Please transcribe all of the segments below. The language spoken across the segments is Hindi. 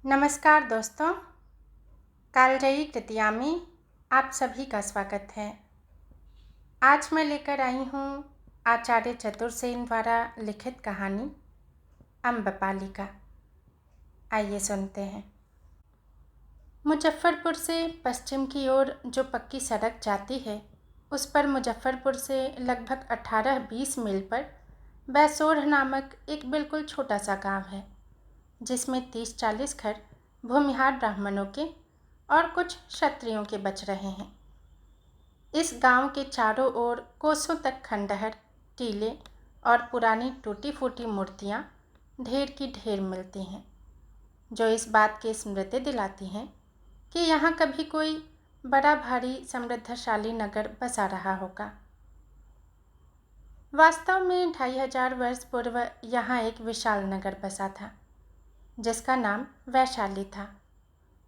नमस्कार दोस्तों, कालजयी कृतिया में आप सभी का स्वागत है। आज मैं लेकर आई हूँ आचार्य चतुर्सेन द्वारा लिखित कहानी अम्बपाली का। आइए सुनते हैं। मुजफ्फरपुर से पश्चिम की ओर जो पक्की सड़क जाती है, उस पर मुजफ्फरपुर से लगभग 18-20 मील पर बैसोर नामक एक बिल्कुल छोटा सा गांव है, जिसमें 30-40 घर भूमिहार ब्राह्मणों के और कुछ क्षत्रियों के बच रहे हैं। इस गांव के चारों ओर कोसों तक खंडहर, टीले और पुरानी टूटी फूटी मूर्तियां ढेर की ढेर मिलती हैं, जो इस बात की स्मृति दिलाती हैं कि यहाँ कभी कोई बड़ा भारी समृद्धशाली नगर बसा रहा होगा। वास्तव में 2500 वर्ष पूर्व यहाँ एक विशाल नगर बसा था, जिसका नाम वैशाली था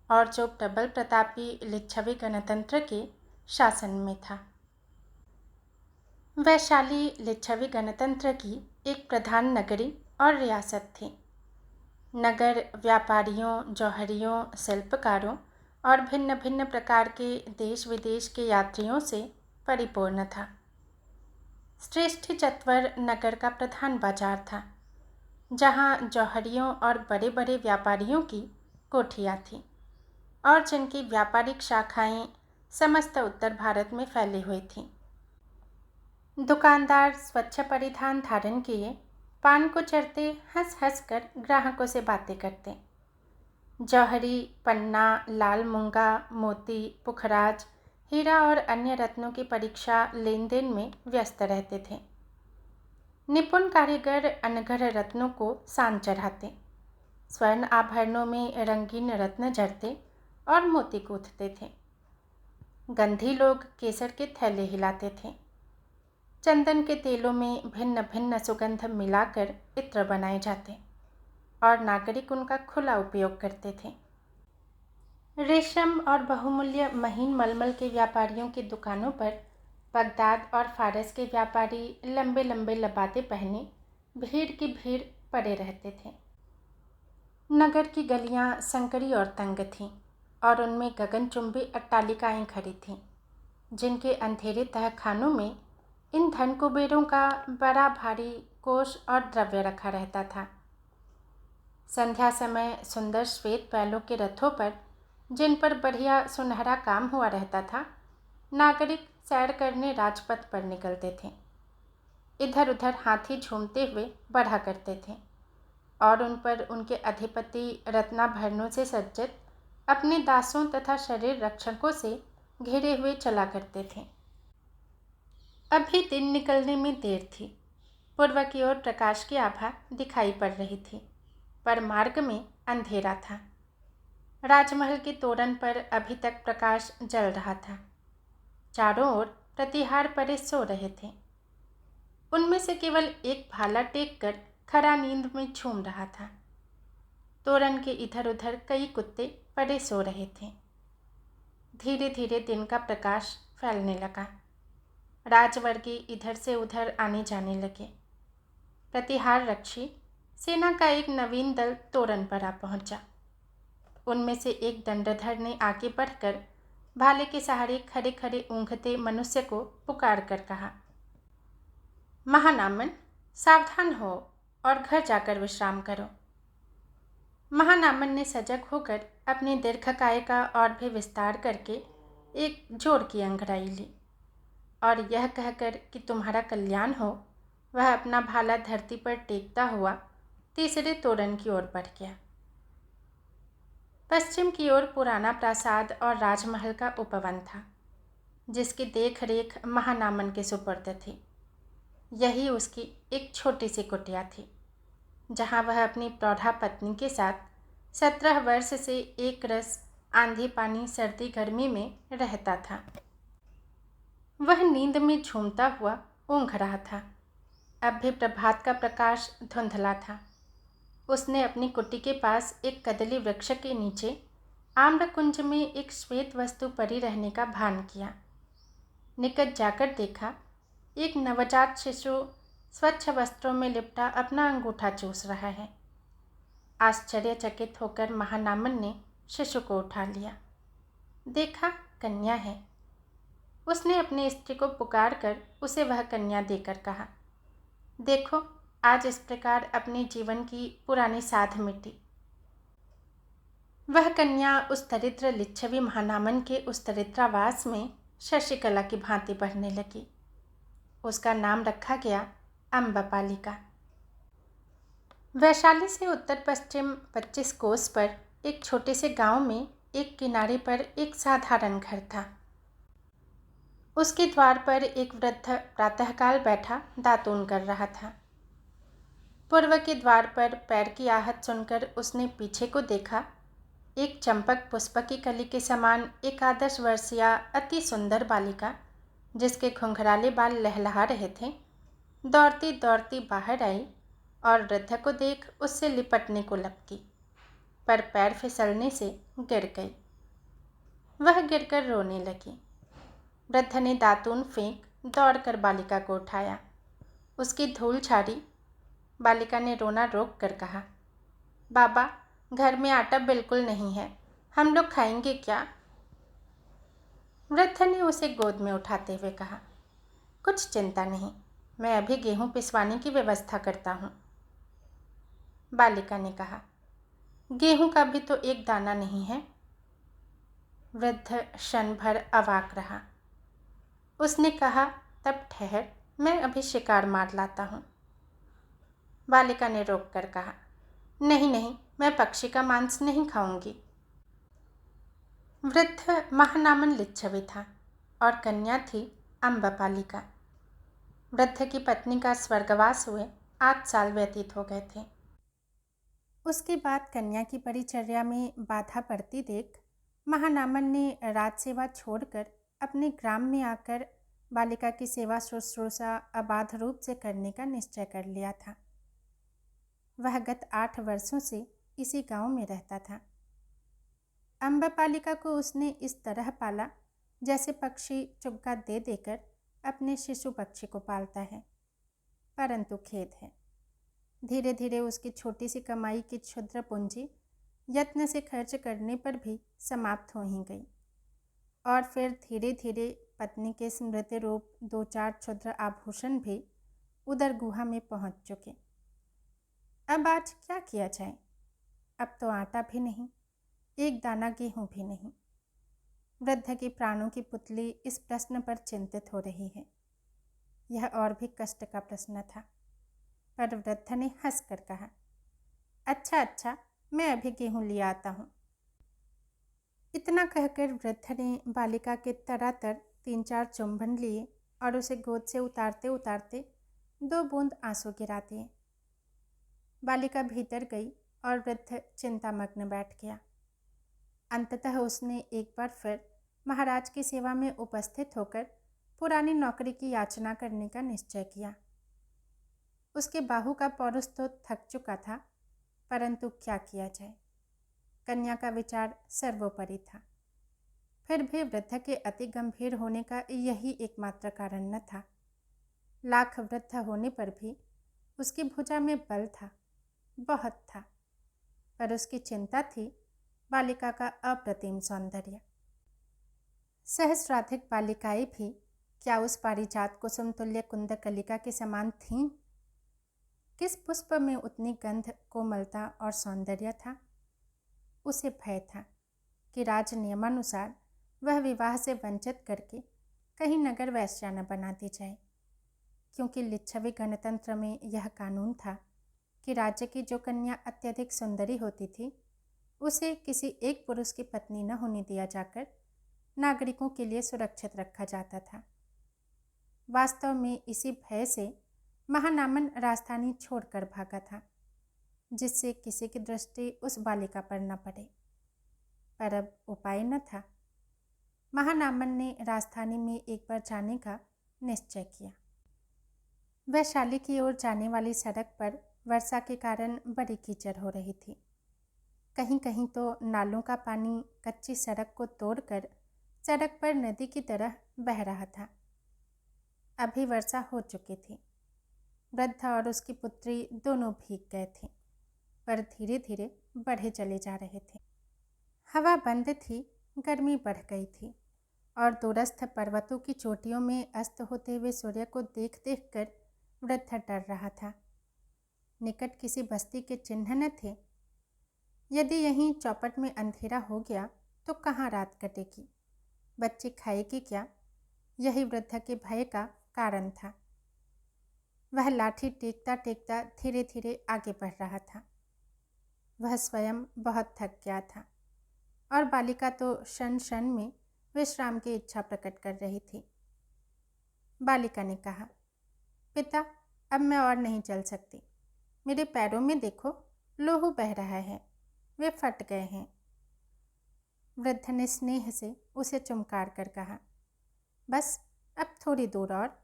और जो प्रबल प्रतापी लिच्छवी गणतंत्र के शासन में था। वैशाली लिच्छवी गणतंत्र की एक प्रधान नगरी और रियासत थी। नगर व्यापारियों, जौहरियों, शिल्पकारों और भिन्न भिन्न प्रकार के देश विदेश के यात्रियों से परिपूर्ण था। श्रेष्ठ चत्वर नगर का प्रधान बाजार था, जहाँ जौहरियों और बड़े बड़े व्यापारियों की कोठियाँ थीं और जिनकी व्यापारिक शाखाएं समस्त उत्तर भारत में फैली हुई थीं। दुकानदार स्वच्छ परिधान धारण किए पान को चढ़ते हंस हंस कर ग्राहकों से बातें करते। जौहरी पन्ना, लाल मूंगा, मोती, पुखराज, हीरा और अन्य रत्नों की परीक्षा लेन देन में व्यस्त रहते थे। निपुण कारीगर अनघड़ रत्नों को सान चढ़ाते, स्वर्ण आभरणों में रंगीन रत्न जड़ते और मोती गूंथते थे। गंधी लोग केसर के थैले हिलाते थे। चंदन के तेलों में भिन्न भिन्न सुगंध मिलाकर इत्र बनाए जाते और नागरिक उनका खुला उपयोग करते थे। रेशम और बहुमूल्य महीन मलमल के व्यापारियों की दुकानों पर बगदाद और फारस के व्यापारी लंबे लंबे लबादे पहने भीड़ की भीड़ पड़े रहते थे। नगर की गलियां संकरी और तंग थीं और उनमें गगनचुंबी अट्टालिकाएं खड़ी थीं, जिनके अंधेरे तहखानों में इन धन कुबेरों का बड़ा भारी कोष और द्रव्य रखा रहता था। संध्या समय सुंदर श्वेत बैलों के रथों पर, जिन पर बढ़िया सुनहरा काम हुआ रहता था, नागरिक सैर करने राजपथ पर निकलते थे। इधर उधर हाथी झूमते हुए बढ़ा करते थे और उन पर उनके अधिपति रत्नाभरणों से सज्जित अपने दासों तथा शरीर रक्षकों से घिरे हुए चला करते थे। अभी दिन निकलने में देर थी। पूर्व की ओर प्रकाश की आभा दिखाई पड़ रही थी, पर मार्ग में अंधेरा था। राजमहल के तोरण पर अभी तक प्रकाश जल रहा था। चारों ओर प्रतिहार परे सो रहे थे। उनमें से केवल एक भाला टेक कर खरा नींद में झूम रहा था। तोरण के इधर उधर कई कुत्ते पड़े सो रहे थे। धीरे धीरे दिन का प्रकाश फैलने लगा। राजवर्गी इधर से उधर आने जाने लगे। प्रतिहार रक्षी सेना का एक नवीन दल तोरण पर आ पहुंचा। उनमें से एक दंडधर ने आगे बढ़कर भाले के सहारे खड़े खड़े ऊँघते मनुष्य को पुकार कर कहा, महानामन, सावधान हो और घर जाकर विश्राम करो। महानामन ने सजग होकर अपने दीर्घकाय का और भी विस्तार करके एक जोर की अंगड़ाई ली और यह कहकर कि तुम्हारा कल्याण हो, वह अपना भाला धरती पर टेकता हुआ तीसरे तोरण की ओर बढ़ गया। पश्चिम की ओर पुराना प्रासाद और राजमहल का उपवन था, जिसकी देख रेख महानामन के सुपुर्द थी। यही उसकी एक छोटी सी कुटिया थी, जहाँ वह अपनी प्रौढ़ा पत्नी के साथ 17 वर्ष से एक रस आंधी पानी सर्दी गर्मी में रहता था। वह नींद में झूमता हुआ ऊँघ रहा था। अब भी प्रभात का प्रकाश धुंधला था। उसने अपनी कुटी के पास एक कदली वृक्ष के नीचे आम्रकुंज में एक श्वेत वस्तु पड़ी रहने का भान किया। निकट जाकर देखा, एक नवजात शिशु स्वच्छ वस्त्रों में लिपटा अपना अंगूठा चूस रहा है। आश्चर्यचकित होकर महानामन ने शिशु को उठा लिया। देखा, कन्या है। उसने अपनी स्त्री को पुकार कर उसे वह कन्या देकर कहा, देखो, आज इस प्रकार अपने जीवन की पुरानी साध मिटी। वह कन्या उस दरिद्र लिच्छवी महानामन के उस दरिद्रावास में शशिकला की भांति बढ़ने लगी। उसका नाम रखा गया अम्बपालिका। वैशाली से उत्तर पश्चिम 25 कोस पर एक छोटे से गांव में एक किनारे पर एक साधारण घर था। उसके द्वार पर एक वृद्ध प्रातःकाल बैठा दातून कर रहा था। पूर्व के द्वार पर पैर की आहट सुनकर उसने पीछे को देखा। एक चंपक पुष्प की कली के समान एक आदर्श वर्षीया अति सुंदर बालिका, जिसके घुंघराले बाल लहलहा रहे थे, दौड़ती दौड़ती बाहर आई और वृद्ध को देख उससे लिपटने को लपकी, पर पैर फिसलने से गिर गई। वह गिरकर रोने लगी। वृद्ध ने दातून फेंक दौड़कर बालिका को उठाया, उसकी धूल झाड़ी। बालिका ने रोना रोक कर कहा, बाबा, घर में आटा बिल्कुल नहीं है, हम लोग खाएंगे क्या? वृद्ध ने उसे गोद में उठाते हुए कहा, कुछ चिंता नहीं, मैं अभी गेहूं पिसवाने की व्यवस्था करता हूँ। बालिका ने कहा, गेहूं का भी तो एक दाना नहीं है। वृद्ध क्षण भर अवाक रहा। उसने कहा, तब ठहर, मैं अभी शिकार मार लाता हूँ। बालिका ने रोक कर कहा, नहीं नहीं, मैं पक्षी का मांस नहीं खाऊंगी। वृद्ध महानामन लिच्छवी था और कन्या थी अम्बपालिका। वृद्ध की पत्नी का स्वर्गवास हुए 8 साल व्यतीत हो गए थे। उसके बाद कन्या की परिचर्या में बाधा पड़ती देख महानामन ने राज सेवा छोड़कर अपने ग्राम में आकर बालिका की सेवा शुश्रूषा अबाध रूप से करने का निश्चय कर लिया था। वह गत 8 वर्षों से इसी गांव में रहता था। अम्बपालिका को उसने इस तरह पाला जैसे पक्षी चुग्गा दे देकर अपने शिशु पक्षी को पालता है। परंतु खेद है, धीरे धीरे उसकी छोटी सी कमाई की क्षुद्र पूंजी यत्न से खर्च करने पर भी समाप्त हो ही गई, और फिर धीरे धीरे पत्नी के स्मृति रूप 2-4 क्षुद्र आभूषण भी उदर गुहा में पहुंच चुके। अब आज क्या किया जाए? अब तो आटा भी नहीं, एक दाना गेहूं भी नहीं। वृद्ध की प्राणों की पुतली इस प्रश्न पर चिंतित हो रही है। यह और भी कष्ट का प्रश्न था, पर वृद्ध ने हंसकर कहा, अच्छा अच्छा, मैं अभी गेहूं ले आता हूँ। इतना कहकर वृद्ध ने बालिका के तरातर 3-4 चुंबन लिए और उसे गोद से उतारते उतारते 2 बूंद आंसू गिरा दिए। बालिका भीतर गई और वृद्ध चिंतामग्न बैठ गया। अंततः उसने एक बार फिर महाराज की सेवा में उपस्थित होकर पुरानी नौकरी की याचना करने का निश्चय किया। उसके बाहु का पौरुष तो थक चुका था, परंतु क्या किया जाए, कन्या का विचार सर्वोपरि था। फिर भी वृद्ध के अति गंभीर होने का यही एकमात्र कारण न था। लाख वृद्ध होने पर भी उसकी भुजा में बल था, बहुत था, पर उसकी चिंता थी बालिका का अप्रतिम सौंदर्य। सहस्राधिक बालिकाएं भी क्या उस पारिजात कुसुम तुल्य कुंदकलिका के समान थीं? किस पुष्प में उतनी गंध, कोमलता और सौंदर्य था? उसे भय था कि राज नियमानुसार वह विवाह से वंचित करके कहीं नगर वैश्या न बना दी जाए, क्योंकि लिच्छवी गणतंत्र में यह कानून था कि राज्य की जो कन्या अत्यधिक सुंदरी होती थी उसे किसी एक पुरुष की पत्नी न होने दिया जाकर नागरिकों के लिए सुरक्षित रखा जाता था। वास्तव में इसी भय से महानामन राजधानी छोड़कर भागा था, जिससे किसी की दृष्टि उस बालिका पर न पड़े। पर अब उपाय न था। महानामन ने राजधानी में एक बार जाने का निश्चय किया। वैशाली की ओर जाने वाली सड़क पर वर्षा के कारण बड़ी कीचड़ हो रही थी। कहीं कहीं तो नालों का पानी कच्ची सड़क को तोड़कर सड़क पर नदी की तरह बह रहा था। अभी वर्षा हो चुकी थी। वृद्ध और उसकी पुत्री दोनों भीग गए थे, पर धीरे धीरे बढ़े चले जा रहे थे। हवा बंद थी, गर्मी बढ़ गई थी और दूरस्थ पर्वतों की चोटियों में अस्त होते हुए सूर्य को देख देख कर वृद्ध डर रहा था। निकट किसी बस्ती के चिन्ह न थे। यदि यहीं चौपट में अंधेरा हो गया तो कहाँ रात कटेगी, बच्ची खाएगी क्या? यही वृद्ध के भय का कारण था। वह लाठी टेकता टेकता धीरे धीरे आगे बढ़ रहा था। वह स्वयं बहुत थक गया था और बालिका तो क्षण क्षण में विश्राम की इच्छा प्रकट कर रही थी। बालिका ने कहा, पिता, अब मैं और नहीं चल सकती। मेरे पैरों में देखो, लोहू बह रहा है, वे फट गए हैं। वृद्ध ने स्नेह से उसे चुमकार कर कहा, बस अब थोड़ी दूर और,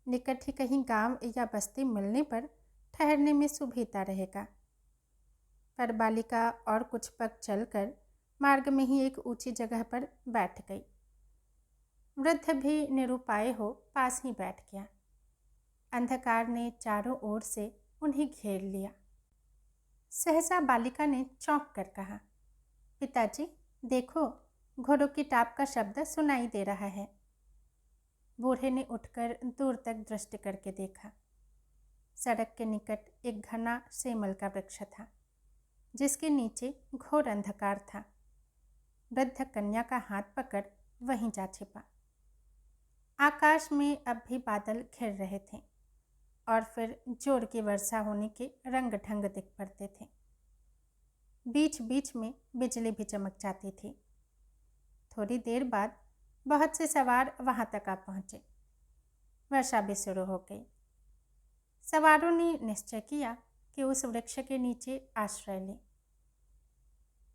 निकट ही कहीं गांव या बस्ती मिलने पर ठहरने में सुविधा रहेगा। पर बालिका और कुछ पग चलकर मार्ग में ही एक ऊंची जगह पर बैठ गई। वृद्ध भी निरुपाय हो पास ही बैठ गया। अंधकार ने चारों ओर से उन्हें घेर लिया। सहसा बालिका ने चौंक कर कहा, पिताजी देखो, घोड़ों की टाप का शब्द सुनाई दे रहा है। बूढ़े ने उठकर दूर तक दृष्टि करके देखा। सड़क के निकट एक घना सेमल का वृक्ष था, जिसके नीचे घोर अंधकार था। वृद्ध कन्या का हाथ पकड़ वहीं जा छिपा। आकाश में अब भी बादल घिर रहे थे और फिर जोर की वर्षा होने के रंग ढंग दिख पड़ते थे। बीच बीच में बिजली भी चमक जाती थी। थोड़ी देर बाद बहुत से सवार वहां तक आ पहुंचे। वर्षा भी शुरू हो गई। सवारों ने निश्चय किया कि उस वृक्ष के नीचे आश्रय लें।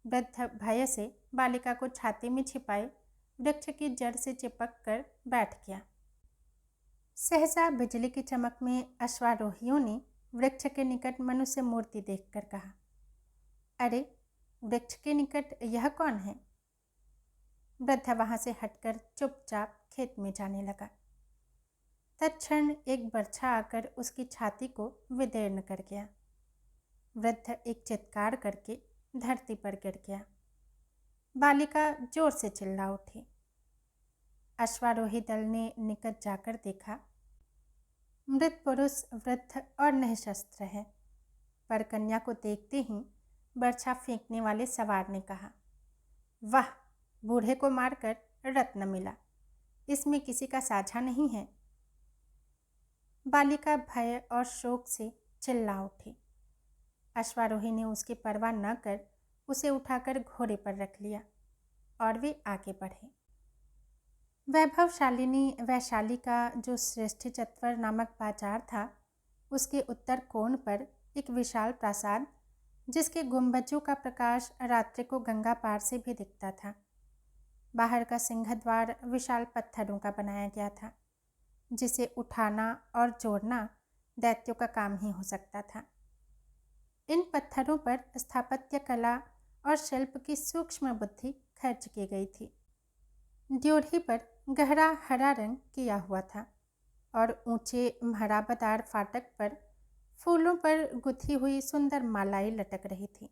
वृद्ध भय से बालिका को छाती में छिपाए वृक्ष की जड़ से चिपक कर बैठ गया। सहसा बिजली की चमक में अश्वारोहियों ने वृक्ष के निकट मनुष्य मूर्ति देखकर कहा, अरे, वृक्ष के निकट यह कौन है? वृद्ध वहां से हटकर चुपचाप खेत में जाने लगा। तत्क्षण एक बर्छा आकर उसकी छाती को विदीर्ण कर गया। वृद्ध एक चित्कार करके धरती पर गिर गया। बालिका जोर से चिल्ला उठी। अश्वारोही दल ने निकट जाकर देखा। मृत पुरुष वृद्ध और निःशस्त्र है। पर कन्या को देखते ही बर्छा फेंकने वाले सवार ने कहा, वाह, बूढ़े को मारकर रत्न मिला, इसमें किसी का साझा नहीं है। बालिका भय और शोक से चिल्ला उठी। अश्वारोही ने उसकी परवाह न कर उसे उठाकर घोड़े पर रख लिया और वे आगे बढ़े। वैभवशालिनी वैशाली का जो श्रेष्ठी चत्वर नामक बाजार था, उसके उत्तर कोण पर एक विशाल प्रासाद, जिसके गुंबजों का प्रकाश रात्रि को गंगा पार से भी दिखता था। बाहर का सिंहद्वार विशाल पत्थरों का बनाया गया था, जिसे उठाना और जोड़ना दैत्यों का काम ही हो सकता था। इन पत्थरों पर स्थापत्य कला और शिल्प की सूक्ष्म बुद्धि खर्च की गई थी। ड्योढ़ी पर गहरा हरा रंग किया हुआ था और ऊंचे महराबदार फाटक पर फूलों पर गुथी हुई सुंदर मालाएं लटक रही थी।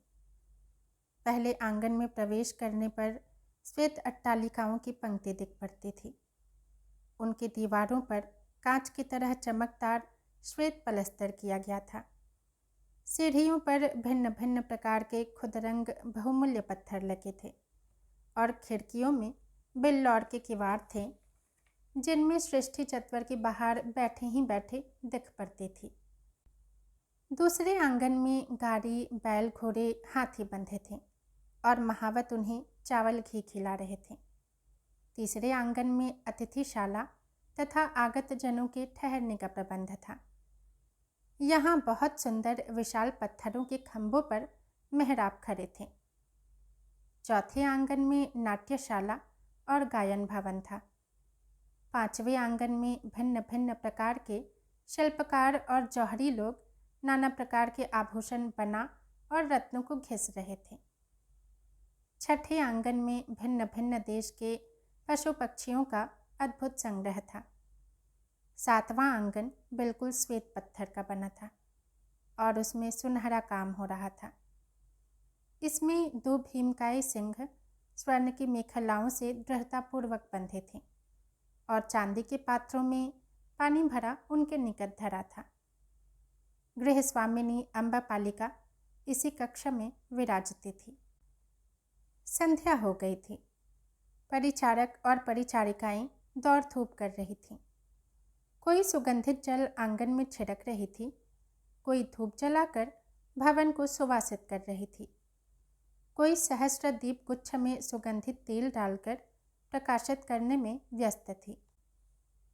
पहले आंगन में प्रवेश करने पर श्वेत अट्टालिकाओं की पंक्ति दिख पड़ती थी। उनकी दीवारों पर कांच की तरह चमकदार श्वेत पलस्तर किया गया था। सीढ़ियों पर भिन्न भिन्न प्रकार के खुदरंग बहुमूल्य पत्थर लगे थे और खिड़कियों में बिल्लौर के किवाड़ थे, जिनमें सृष्टि चत्वर के बाहर बैठे ही बैठे दिख पड़ती थी। दूसरे आंगन में गाड़ी, बैल, घोड़े, हाथी बंधे थे और महावत उन्हें चावल घी खिला रहे थे। तीसरे आंगन में अतिथिशाला तथा आगत जनों के ठहरने का प्रबंध था। यहाँ बहुत सुंदर विशाल पत्थरों के खंभों पर मेहराब खड़े थे। चौथे आंगन में नाट्यशाला और गायन भवन था। पांचवें आंगन में भिन्न भिन्न प्रकार के शिल्पकार और जौहरी लोग नाना प्रकार के आभूषण बना और रत्नों को घिस रहे थे। छठे आंगन में भिन्न भिन्न देश के पशु पक्षियों का अद्भुत संग्रह था। सातवां आंगन बिल्कुल श्वेत पत्थर का बना था और उसमें सुनहरा काम हो रहा था। इसमें 2 भीमकाय सिंह स्वर्ण की मेखलाओं से दृढ़तापूर्वक बंधे थे और चांदी के पात्रों में पानी भरा उनके निकट धरा था। गृह स्वामिनी अम्बपालिका इसी कक्ष में विराजती थी। संध्या हो गई थी। परिचारक और परिचारिकाएं दौड़ धूप कर रही थीं। कोई सुगंधित जल आंगन में छिड़क रही थी, कोई धूप जलाकर भवन को सुवासित कर रही थी, कोई सहस्त्र दीप गुच्छ में सुगंधित तेल डालकर प्रकाशित करने में व्यस्त थी।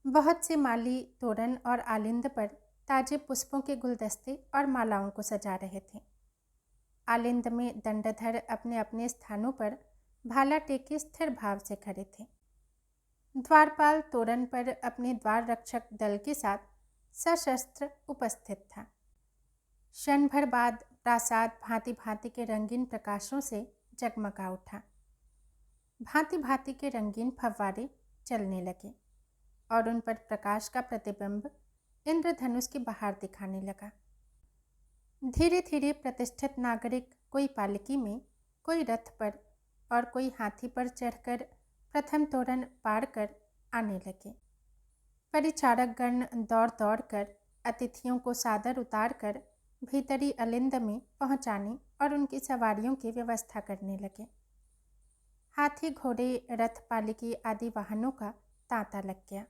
बहुत से माली तोरण और आलिंद पर ताजे पुष्पों के गुलदस्ते और मालाओं को सजा रहे थे। आलिंद में दंडधर अपने अपने स्थानों पर भाला टेके स्थिर भाव से खड़े थे। द्वारपाल तोरण पर अपने द्वार रक्षक दल के साथ सशस्त्र उपस्थित था। क्षण भर बाद प्रासाद भांति भांति के रंगीन प्रकाशों से जगमगा उठा। भांति भांति के रंगीन फव्वारे चलने लगे और उन पर प्रकाश का प्रतिबिंब इंद्रधनुष की बहार दिखाने लगा। धीरे धीरे प्रतिष्ठित नागरिक कोई पालकी में, कोई रथ पर और कोई हाथी पर चढ़कर प्रथम तोरण पार कर आने लगे। परिचारक गण दौड़ दौड़ कर अतिथियों को सादर उतार कर भीतरी अलिंद में पहुंचाने और उनकी सवारियों की व्यवस्था करने लगे। हाथी, घोड़े, रथ, पालकी आदि वाहनों का तांता लग गया।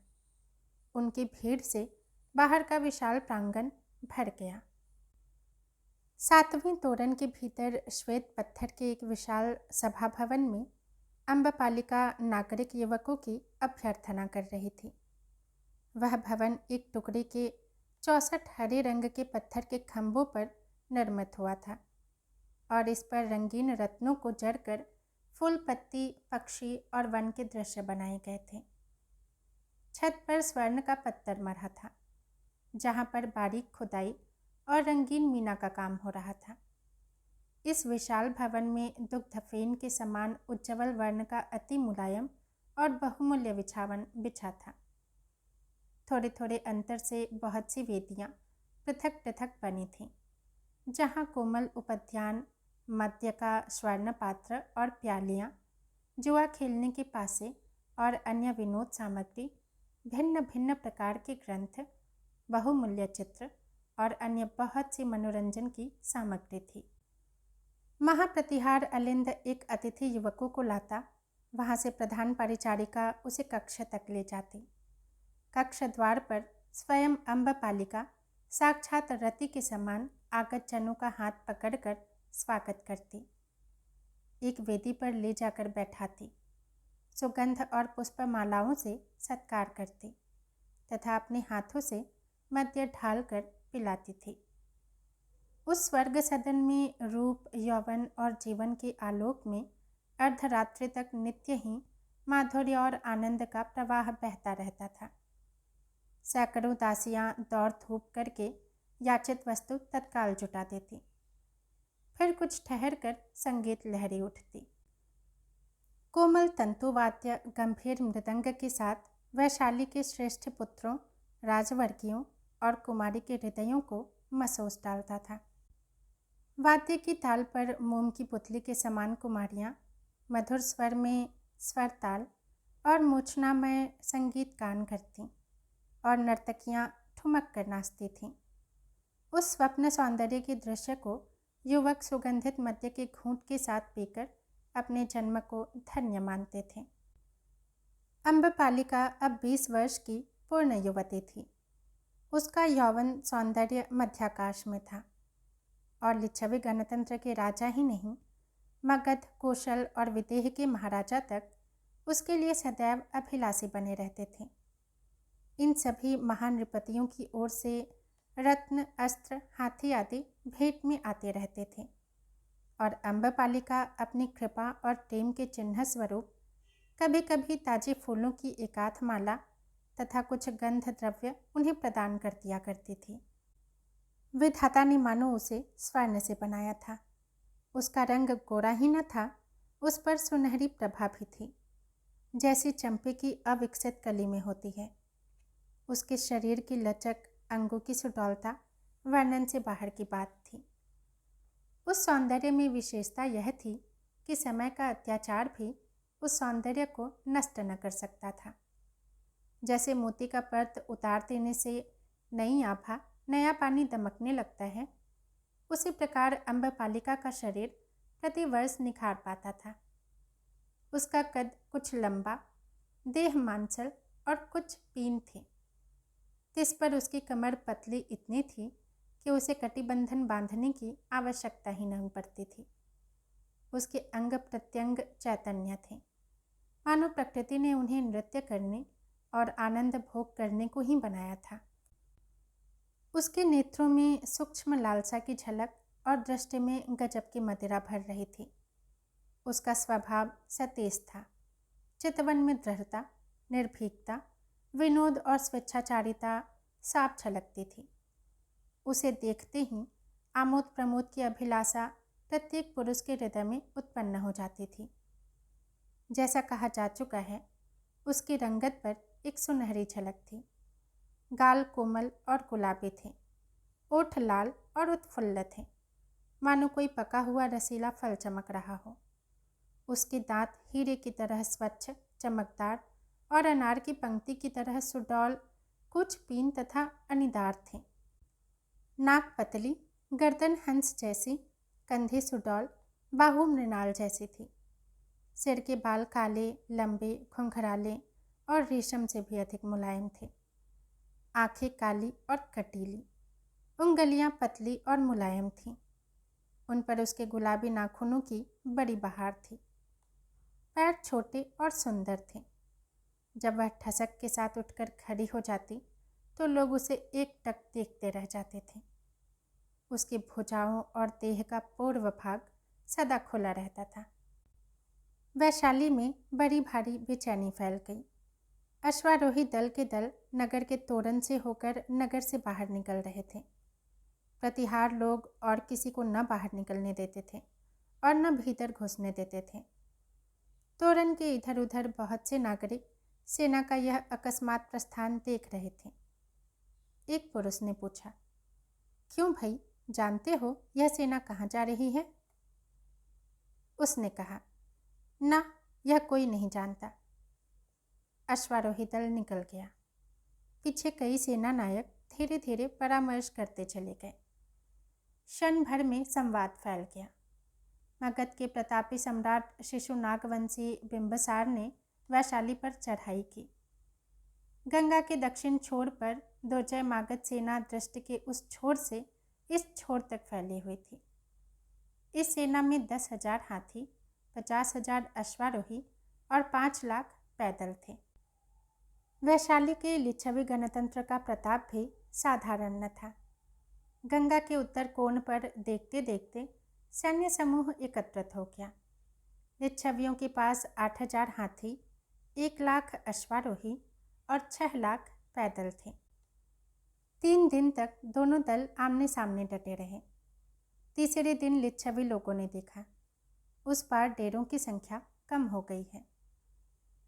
उनकी भीड़ से बाहर का विशाल प्रांगण भर गया। 7वें तोरण के भीतर श्वेत पत्थर के एक विशाल सभा भवन में अम्बपालिका नागरिक युवकों की अभ्यर्थना कर रही थी। वह भवन एक टुकड़े के 64 हरे रंग के पत्थर के खंभों पर निर्मित हुआ था और इस पर रंगीन रत्नों को जड़कर फूल, पत्ती, पक्षी और वन के दृश्य बनाए गए थे। छत पर स्वर्ण का पत्थर मढ़ा था, जहाँ पर बारीक खुदाई और रंगीन मीना का काम हो रहा था। इस विशाल भवन में दुग्धफेन के समान उज्ज्वल वर्ण का अति मुलायम और बहुमूल्य बिछावन बिछा था। थोड़े थोड़े अंतर से बहुत सी वेदियां पृथक पृथक बनी थीं, जहाँ कोमल उपध्यान, मद्य का स्वर्ण पात्र और प्यालियाँ, जुआ खेलने के पासे और अन्य विनोद सामग्री, भिन्न भिन्न प्रकार के ग्रंथ, बहुमूल्य चित्र और अन्य बहुत सी मनोरंजन की सामग्री थी। महाप्रतिहार अलिंद एक अतिथि युवकों को लाता, वहाँ से प्रधान परिचारिका उसे कक्ष तक ले जाती। कक्ष द्वार पर स्वयं अम्बपालिका साक्षात रति के समान आगत जनों का हाथ पकड़कर स्वागत करती, एक वेदी पर ले जाकर बैठाती, सुगंध और पुष्पमालाओं से सत्कार करती तथा अपने हाथों से मद्य ढालकर पिलाती थी। उस स्वर्ग सदन में रूप, यौवन और जीवन के आलोक में अर्धरात्रि तक नित्य ही माधुर्य और आनंद का प्रवाह बहता रहता था। सैकड़ों दासियां दौड़ धूप करके याचित वस्तु तत्काल जुटा देती। फिर कुछ ठहर कर संगीत लहरी उठती। कोमल तंतुवाद्य गंभीर मृदंग के साथ वैशाली के श्रेष्ठ पुत्रों, राजवर्गियों और कुमारी के हृदयों को मसोस डालता था। वाद्य की ताल पर मोम की पुतली के समान कुमारियाँ मधुर स्वर में स्वर ताल और मूर्छनामय संगीत गान करतीं और नर्तकियाँ ठुमक कर नाचती थीं। उस स्वप्न सौंदर्य के दृश्य को युवक सुगंधित मद्य के घूंट के साथ पीकर अपने जन्म को धन्य मानते थे। अम्बपालिका अब 20 वर्ष की पूर्ण युवती थी। उसका यौवन सौंदर्य मध्याकाश में था और लिच्छवी गणतंत्र के राजा ही नहीं, मगध, कौशल और विदेह के महाराजा तक उसके लिए सदैव अभिलाषी बने रहते थे। इन सभी महान नृपतियों की ओर से रत्न, अस्त्र, हाथी आदि भेंट में आते रहते थे और अम्बपालिका अपनी कृपा और प्रेम के चिन्ह स्वरूप कभी कभी ताजे फूलों की एकाध माला तथा कुछ गंध द्रव्य उन्हें प्रदान कर दिया करती थी। विधाता ने मानो उसे स्वर्ण से बनाया था। उसका रंग गोरा ही न था, उस पर सुनहरी प्रभा भी थी, जैसी चंपे की अविकसित कली में होती है। उसके शरीर की लचक, अंगों की सुडौलता वर्णन से बाहर की बात थी। उस सौंदर्य में विशेषता यह थी कि समय का अत्याचार भी उस सौंदर्य को नष्ट न कर सकता था। जैसे मोती का पर्त उतार देने से नई आभा, नया पानी दमकने लगता है, उसी प्रकार अम्बपालिका का शरीर प्रतिवर्ष निखार पाता था। उसका कद कुछ लंबा, देह मांसल और कुछ पीन थे। तिस पर उसकी कमर पतली इतनी थी कि उसे कटिबंधन बांधने की आवश्यकता ही नहीं पड़ती थी। उसके अंग प्रत्यंग चैतन्य थे, मानो प्रकृति ने उन्हें नृत्य करने और आनंद भोग करने को ही बनाया था। उसके नेत्रों में सूक्ष्म लालसा की झलक और दृष्टि में गजब की मदिरा भर रही थी। उसका स्वभाव सतेज था। चितवन में दृढ़ता, निर्भीकता, विनोद और स्वेच्छाचारिता साफ झलकती थी। उसे देखते ही आमोद प्रमोद की अभिलाषा प्रत्येक पुरुष के हृदय में उत्पन्न हो जाती थी। जैसा कहा जा चुका है, उसकी रंगत पर एक सुनहरी झलक थी। गाल कोमल और गुलाबी थे, ओठ लाल और उत्फुल्ल थे, मानो कोई पका हुआ रसीला फल चमक रहा हो। उसके दांत हीरे की तरह स्वच्छ, चमकदार और अनार की पंक्ति की तरह सुडौल, कुछ पीन तथा अनीदार थे। नाक पतली, गर्दन हंस जैसी, कंधे सुडौल, बाहु मृणाल जैसी थी। सिर के बाल काले, लंबे, घुंघराले और रेशम से भी अधिक मुलायम थे। आंखें काली और कटीली, उंगलियां पतली और मुलायम थीं। उन पर उसके गुलाबी नाखूनों की बड़ी बहार थी। पैर छोटे और सुंदर थे। जब वह ठसक के साथ उठकर खड़ी हो जाती तो लोग उसे एकटक देखते रह जाते थे। उसकी भुजाओं और देह का पूर्व भाग सदा खुला रहता था। वैशाली में बड़ी भारी बेचैनी फैल गई। अश्वारोही दल के दल नगर के तोरण से होकर नगर से बाहर निकल रहे थे। प्रतिहार लोग और किसी को न बाहर निकलने देते थे और न भीतर घुसने देते थे। तोरण के इधर उधर बहुत से नागरिक सेना का यह अकस्मात प्रस्थान देख रहे थे। एक पुरुष ने पूछा, क्यों भाई, जानते हो यह सेना कहाँ जा रही है? उसने कहा, ना, यह कोई नहीं जानता। अश्वारोही दल निकल गया। पीछे कई सेना नायक धीरे धीरे परामर्श करते चले गए। क्षण भर में संवाद फैल गया। मगध के प्रतापी सम्राट शिशुनागवंशी बिंबिसार ने वैशाली पर चढ़ाई की। गंगा के दक्षिण छोर पर दुर्जय मागध सेना दृष्टि के उस छोर से इस छोर तक फैली हुई थी। इस सेना में 10,000 हाथी, 50,000 अश्वारोही और 5 लाख पैदल थे। वैशाली के लिच्छवी गणतंत्र का प्रताप भी साधारण न था। गंगा के उत्तर कोण पर देखते देखते सैन्य समूह एकत्रित हो गया। लिच्छवियों के पास 8,000 हाथी, 1 लाख अश्वारोही और 6 लाख पैदल थे। 3 दिन तक दोनों दल आमने सामने डटे रहे। तीसरे दिन लिच्छवी लोगों ने देखा, उस पार डेरों की संख्या कम हो गई है।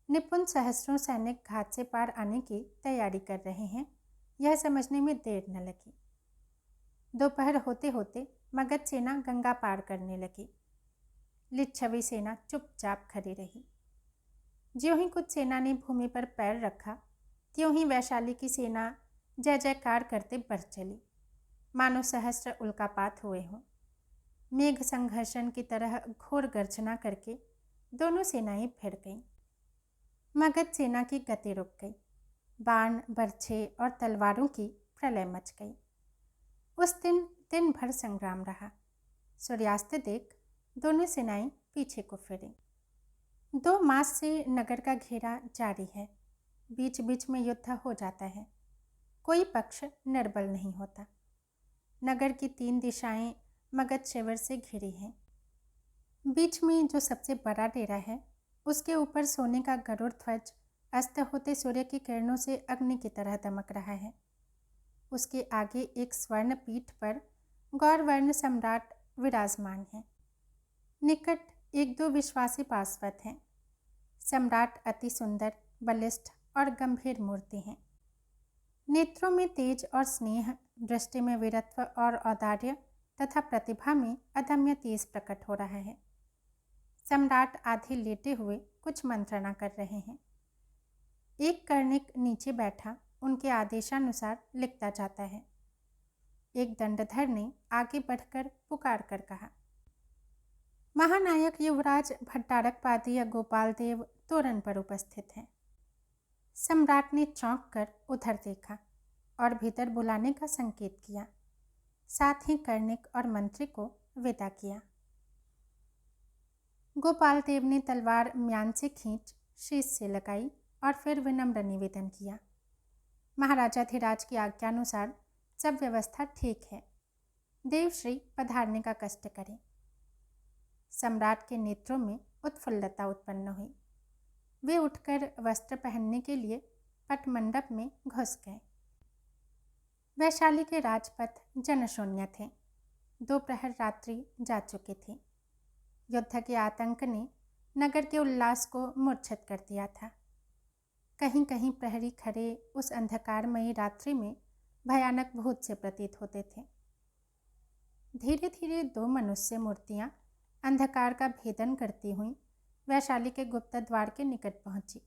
निपुण सहस्रों सैनिक घाट से पार आने की तैयारी कर रहे हैं, यह समझने में देर न लगी। दोपहर होते होते मगध सेना गंगा पार करने लगी। लिच्छवी सेना चुपचाप खड़ी रही। ज्यों ही कुछ सेना ने भूमि पर पैर रखा, त्यों ही वैशाली की सेना जय जयकार करते बढ़ चली, मानो सहस्त्र उल्कापात हुए हों। मेघ संघर्षण की तरह घोर गर्जना करके दोनों सेनाएं भिड़ गईं। मगध सेना की गति रुक गई। बाण, बर्छे और तलवारों की प्रलय मच गई। उस दिन दिन भर संग्राम रहा। सूर्यास्त देख दोनों सेनाएं पीछे को फिरी। 2 मास से नगर का घेरा जारी है। बीच बीच में युद्ध हो जाता है। कोई पक्ष निर्बल नहीं होता। नगर की 3 दिशाएं मगध शिविर से घिरी हैं। बीच में जो सबसे बड़ा डेरा है, उसके ऊपर सोने का गरुड़ ध्वज अस्त होते सूर्य की किरणों से अग्नि की तरह दमक रहा है। उसके आगे एक स्वर्ण पीठ पर गौरवर्ण सम्राट विराजमान है। निकट 1-2 विश्वासी पार्षद हैं। सम्राट अति सुंदर, बलिष्ठ और गंभीर मूर्ति हैं। नेत्रों में तेज और स्नेह, दृष्टि में वीरत्व और औदार्य तथा प्रतिभा में अदम्य तेज प्रकट हो रहा है। सम्राट आधे लेटे हुए कुछ मंत्रणा कर रहे हैं। एक कर्णिक नीचे बैठा उनके आदेशानुसार लिखता जाता है। एक दंडधर ने आगे बढ़कर पुकार कर कहा, महानायक युवराज भट्टारकपादी गोपाल देव तोरण पर उपस्थित हैं। सम्राट ने चौंक कर उधर देखा और भीतर बुलाने का संकेत किया। साथ ही कर्णिक और मंत्री को विदा किया। गोपाल देव ने तलवार म्यान से खींच शीश से लगाई और फिर विनम्र निवेदन किया, महाराजाधिराज की आज्ञानुसार सब व्यवस्था ठीक है। देवश्री पधारने का कष्ट करें। सम्राट के नेत्रों में उत्फुल्लता उत्पन्न हुई। वे उठकर वस्त्र पहनने के लिए पटमंडप में घुस गए। वैशाली के राजपथ जनशून्य थे। दोपहर रात्रि जा चुकी थी। युद्ध के आतंक ने नगर के उल्लास को मूर्छित कर दिया था। कहीं कहीं प्रहरी खड़े उस अंधकारमयी रात्रि में भयानक भूत से प्रतीत होते थे। धीरे धीरे दो मनुष्य मूर्तियां अंधकार का भेदन करती हुई वैशाली के गुप्त द्वार के निकट पहुंची।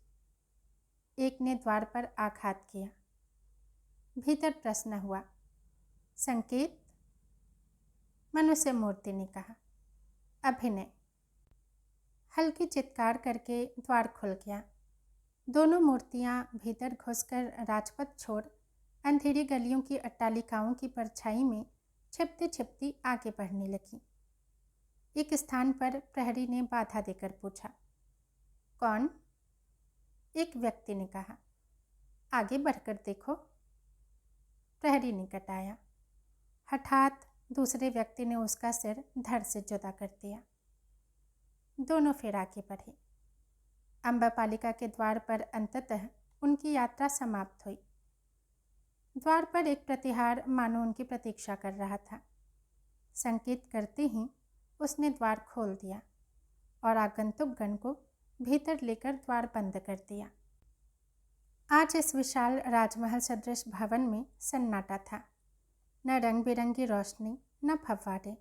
एक ने द्वार पर आघात किया। भीतर प्रश्न हुआ, संकेत? मनुष्य मूर्ति ने कहा, अभिनय। हल्की चित्कार करके द्वार खुल गया। दोनों मूर्तियां भीतर घुसकर राजपथ छोड़ अंधेरी गलियों की अट्टालिकाओं की परछाई में छिपती छिपती आगे बढ़ने लगी। एक स्थान पर प्रहरी ने बाधा देकर पूछा, कौन? एक व्यक्ति ने कहा, आगे बढ़कर देखो। प्रहरी निकट आया। हठात दूसरे व्यक्ति ने उसका सिर धड़ से जुदा कर दिया। दोनों फिर आगे बढ़े। अम्बापालिका के द्वार पर अंततः उनकी यात्रा समाप्त हुई। द्वार पर एक प्रतिहार मानो उनकी प्रतीक्षा कर रहा था। संकेत करते ही उसने द्वार खोल दिया और आगंतुक गण को भीतर लेकर द्वार बंद कर दिया। आज इस विशाल राजमहल सदृश भवन में सन्नाटा था। न रंग बिरंगी रोशनी, न फव्वारे,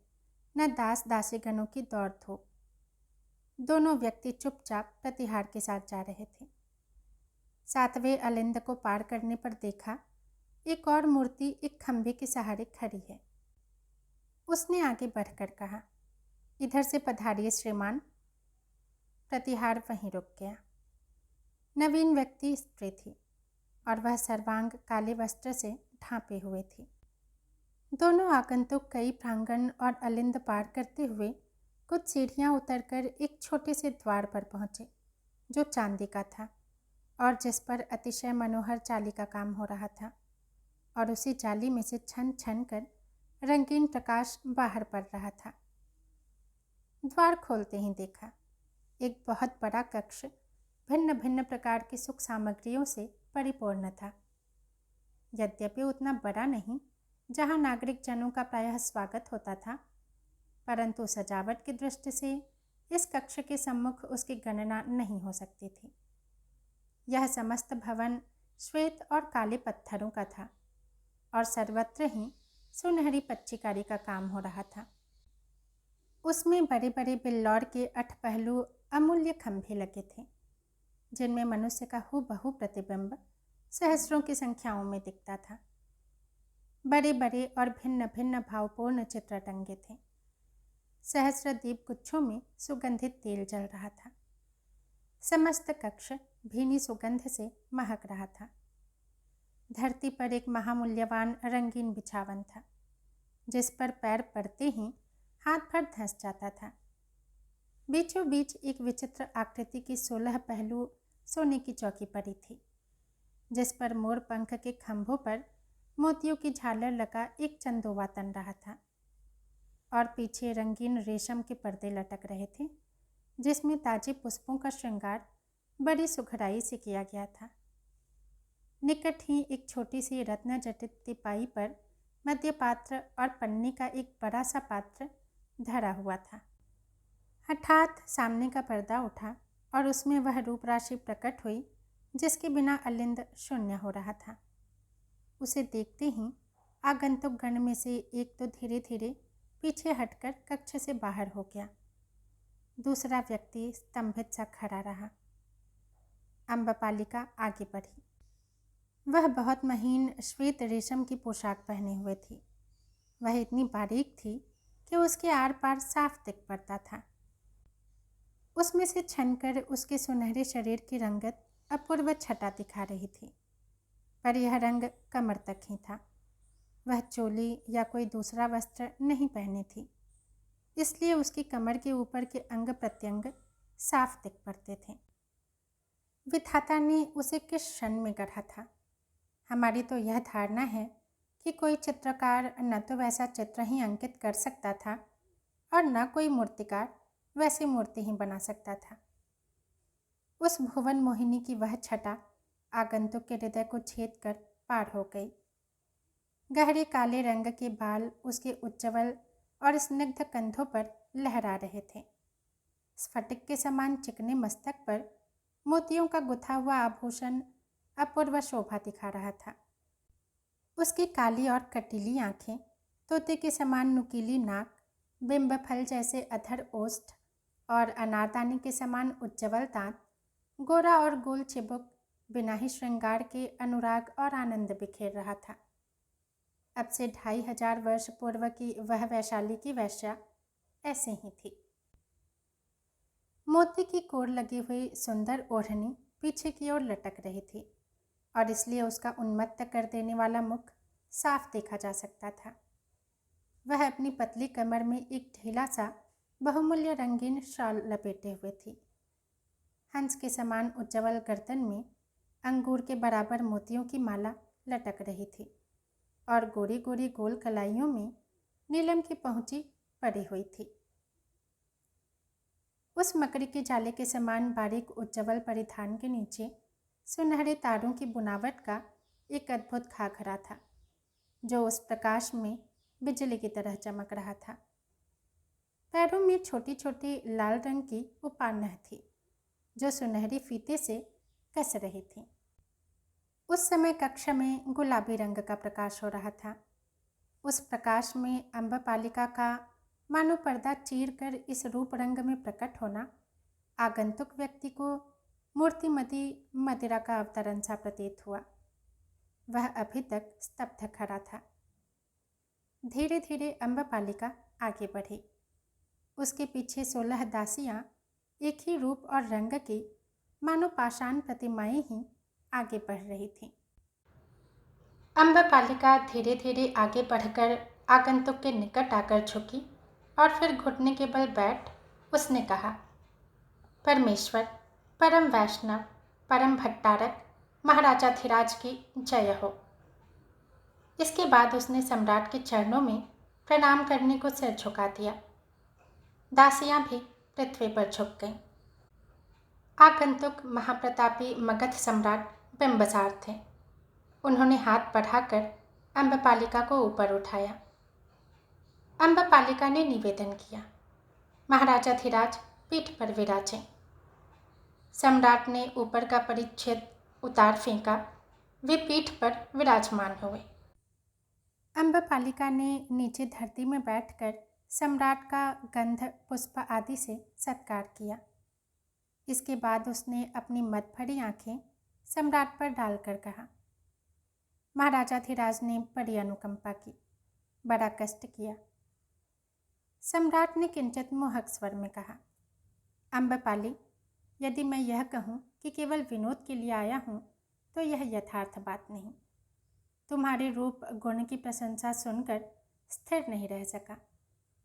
न दास दासी गणों की दौड़ धूप। दोनों व्यक्ति चुपचाप प्रतिहार के साथ जा रहे थे। सातवें अलिंद को पार करने पर देखा, एक और मूर्ति एक खंभे के सहारे खड़ी है। उसने आगे बढ़कर कहा, इधर से पधारिए श्रीमान। प्रतिहार वहीं रुक गया। नवीन व्यक्ति स्त्री थी और वह सर्वांग काले वस्त्र से ढांपे हुए थी। दोनों आगंतुक कई प्रांगण और अलिंद पार करते हुए कुछ सीढ़ियां उतरकर एक छोटे से द्वार पर पहुंचे, जो चांदी का था और जिस पर अतिशय मनोहर जाली का काम हो रहा था, और उसी जाली में से छन छन कर रंगीन प्रकाश बाहर पड़ रहा था। द्वार खोलते ही देखा, एक बहुत बड़ा कक्ष भिन्न भिन्न प्रकार की सुख सामग्रियों से परिपूर्ण था। यद्यपि उतना बड़ा नहीं जहाँ नागरिक जनों का प्रायः स्वागत होता था, परंतु सजावट की दृष्टि से इस कक्ष के सम्मुख उसकी गणना नहीं हो सकती थी। यह समस्त भवन श्वेत और काले पत्थरों का था और सर्वत्र ही सुनहरी पच्चीकारी का काम हो रहा था। उसमें बड़े बड़े बिल्लौर के 8 पहलू अमूल्य खंभे लगे थे, जिनमें मनुष्य का हूबहू प्रतिबिंब सहस्रों की संख्याओं में दिखता था। बड़े बड़े और भिन्न भिन्न भावपूर्ण चित्र टंगे थे। सहस्र दीप गुच्छों में सुगंधित तेल जल रहा था। समस्त कक्ष भीनी सुगंध से महक रहा था। धरती पर एक महामूल्यवान रंगीन बिछावन था, जिस पर पैर पड़ते ही हाथ भर धंस जाता था। बीचों बीच एक विचित्र आकृति की 16 पहलू सोने की चौकी पड़ी थी, जिस पर मोर पंख के खंभों पर मोतियों की झालर लगा एक चंदोवा तन रहा था और पीछे रंगीन रेशम के पर्दे लटक रहे थे, जिसमें ताजे पुष्पों का श्रृंगार बड़ी सुघराई से किया गया था। निकट ही एक छोटी सी रत्न जटित तिपाई पर मध्य पात्र और पन्नी का एक बड़ा सा पात्र धरा हुआ था। हठात सामने का पर्दा उठा और उसमें वह रूप राशि प्रकट हुई जिसके बिना अलिंद शून्य हो रहा था। उसे देखते ही आगंतुक गण में से एक तो धीरे धीरे पीछे हटकर कक्ष से बाहर हो गया। दूसरा व्यक्ति स्तंभित सा खड़ा रहा। अम्बपालिका आगे बढ़ी। वह बहुत महीन श्वेत रेशम की पोशाक पहने हुए थी। वह इतनी बारीक थी कि उसके आर पार साफ दिख पड़ता था। उसमें से छनकर उसके सुनहरे शरीर की रंगत अपूर्व छटा दिखा रही थी, पर यह रंग कमर तक ही था। वह चोली या कोई दूसरा वस्त्र नहीं पहने थी, इसलिए उसकी कमर के ऊपर के अंग प्रत्यंग साफ दिख पड़ते थे। विधाता ने उसे किस क्षण में गढ़ा था? हमारी तो यह धारणा है कि कोई चित्रकार न तो वैसा चित्र ही अंकित कर सकता था और न कोई मूर्तिकार वैसी मूर्ति ही बना सकता था। उस भुवन मोहिनी की वह छटा आगंतुक के हृदय को छेद कर पार हो गई। गहरे काले रंग के बाल उसके उज्ज्वल और स्निग्ध कंधों पर लहरा रहे थे। स्फटिक के समान चिकने मस्तक पर मोतियों का गुथा हुआ आभूषण अपूर्व शोभा दिखा रहा था। उसकी काली और कटीली आंखें, तोते के समान नुकीली नाक, बिंब फल जैसे अधर ओष्ठ और अनारदानी के समान उज्ज्वल दांत, गोरा और गोल चिबुक बिना ही श्रृंगार के अनुराग और आनंद बिखेर रहा था। अब से 2500 वर्ष पूर्व की वह वैशाली की वेश्या ऐसे ही थी। मोती की कोर लगी हुई सुंदर ओढ़नी पीछे की ओर लटक रही थी और इसलिए उसका उन्मत्त कर देने वाला मुख साफ देखा जा सकता था। वह अपनी पतली कमर में एक ढीला सा बहुमूल्य रंगीन शॉल लपेटे हुए थी। हंस के समान उज्ज्वल गर्दन में अंगूर के बराबर मोतियों की माला लटक रही थी और गोरी गोरी गोल कलाइयों में नीलम की पहुंची पड़ी हुई थी। उस मकड़ी के जाले के समान बारीक उज्ज्वल परिधान के नीचे सुनहरे तारों की बुनावट का एक अद्भुत घाघरा था, जो उस प्रकाश में बिजली की तरह चमक रहा था। पैरों में छोटी छोटी लाल रंग की उपान्ह थी, जो सुनहरी फीते से कस रही थी। उस समय कक्ष में गुलाबी रंग का प्रकाश हो रहा था। उस प्रकाश में अम्बपालिका का मानो पर्दा चीर कर इस रूप रंग में प्रकट होना आगंतुक व्यक्ति को मूर्तिमती मदिरा का अवतरण सा प्रतीत हुआ। वह अभी तक स्तब्ध खड़ा था। धीरे धीरे अम्बपालिका आगे बढ़ी। उसके पीछे 16 दासियां एक ही रूप और रंग की मानो पाषाण प्रतिमाएं ही आगे बढ़ रही थीं। अम्बपालिका धीरे धीरे आगे बढ़कर आगंतुक के निकट आकर झुकी और फिर घुटने के बल बैठ उसने कहा, परमेश्वर, परम वैष्णव, परम भट्टारक महाराजाधिराज की जय हो। इसके बाद उसने सम्राट के चरणों में प्रणाम करने को सिर झुका दिया। दासियां भी पृथ्वी पर झुक गईं। आगंतुक महाप्रतापी मगध सम्राट बिंबसार थे। उन्होंने हाथ बढ़ाकर अम्बपालिका को ऊपर उठाया। अम्बपालिका ने निवेदन किया, महाराजाधिराज पीठ पर विराजें। सम्राट ने ऊपर का परिच्छेद उतार फेंका। वे पीठ पर विराजमान हुए। अम्बपालिका ने नीचे धरती में बैठकर सम्राट का गंध पुष्प आदि से सत्कार किया। इसके बाद उसने अपनी मद भरी आंखें सम्राट पर डालकर कहा, महाराजाधिराज ने बड़ी अनुकंपा की, बड़ा कष्ट किया। सम्राट ने किंचित मोहक स्वर में कहा, अम्बपाली, यदि मैं यह कहूँ कि केवल विनोद के लिए आया हूँ तो यह यथार्थ बात नहीं। तुम्हारे रूप गुण की प्रशंसा सुनकर स्थिर नहीं रह सका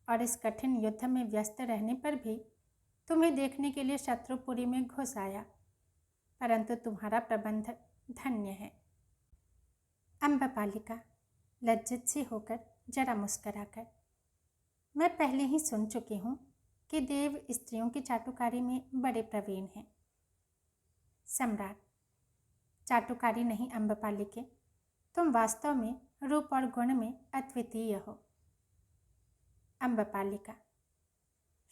और इस कठिन युद्ध में व्यस्त रहने पर भी तुम्हें देखने के लिए शत्रुपुरी में घुस आया, परंतु तुम्हारा प्रबंध धन्य है। अम्बपालिका लज्जित सी होकर जरा मुस्कराकर, मैं पहले ही सुन चुकी हूँ कि देव स्त्रियों की चाटुकारी में बड़े प्रवीण हैं। सम्राट, चाटुकारी नहीं अम्बपालिके, तुम वास्तव में रूप और गुण में अद्वितीय हो। अम्बपालिका,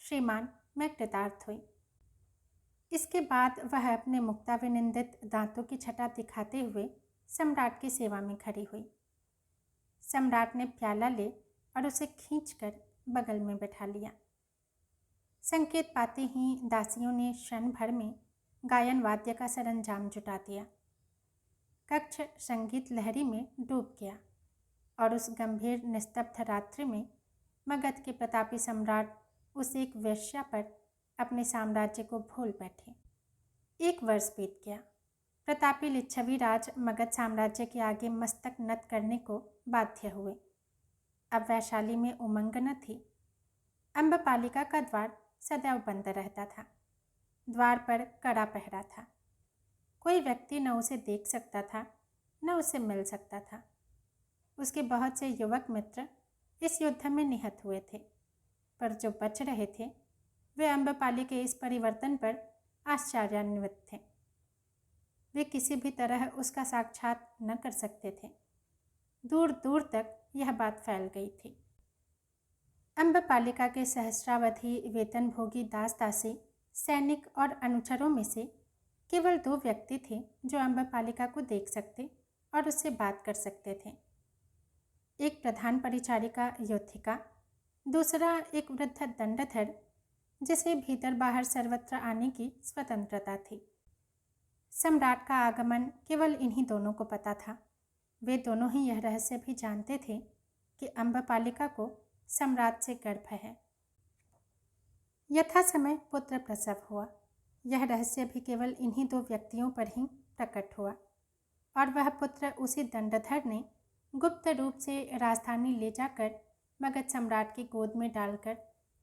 श्रीमान, मैं कृतार्थ हुई। इसके बाद वह अपने मुक्ताविनिंदित दांतों की छटा दिखाते हुए सम्राट की सेवा में खड़ी हुई। सम्राट ने प्याला ले और उसे खींचकर बगल में बैठा लिया। संकेत पाते ही दासियों ने क्षण भर में गायन वाद्य का सरंजाम जुटा दिया। कक्ष संगीत लहरी में डूब गया और उस गंभीर निस्तब्ध रात्रि में मगध के प्रतापी सम्राट उस एक वेश्या पर अपने साम्राज्य को भूल बैठे। 1 वर्ष बीत गया। प्रतापी लिच्छवी राज मगध साम्राज्य के आगे मस्तक नत करने को बाध्य हुए। अब वैशाली में उमंग न थी। अम्बपालिका का द्वार सदैव बंद रहता था। द्वार पर कड़ा पहरा था। कोई व्यक्ति न उसे देख सकता था, न उससे मिल सकता था। उसके बहुत से युवक मित्र इस युद्ध में निहत हुए थे, पर जो बच रहे थे वे अम्बपाली के इस परिवर्तन पर आश्चर्यान्वित थे। वे किसी भी तरह उसका साक्षात न कर सकते थे। दूर दूर तक यह बात फैल गई थी। अम्बपालिका के सहस्रावधि वेतनभोगी दास दासी, सैनिक और अनुचरों में से केवल 2 व्यक्ति थे जो अम्बपालिका को देख सकते और उससे बात कर सकते थे। एक प्रधान परिचारिका योद्धिका, दूसरा एक वृद्ध दंडधर जिसे भीतर बाहर सर्वत्र आने की स्वतंत्रता थी। सम्राट का आगमन केवल इन्हीं दोनों को पता था। वे दोनों ही यह रहस्य भी जानते थे कि अम्बपालिका को सम्राट से गर्भ है। यथा समय पुत्र प्रसव हुआ। यह रहस्य भी केवल इन्हीं 2 व्यक्तियों पर ही प्रकट हुआ और वह पुत्र उसी दंडधर ने गुप्त रूप से राजधानी ले जाकर मगध सम्राट की गोद में डालकर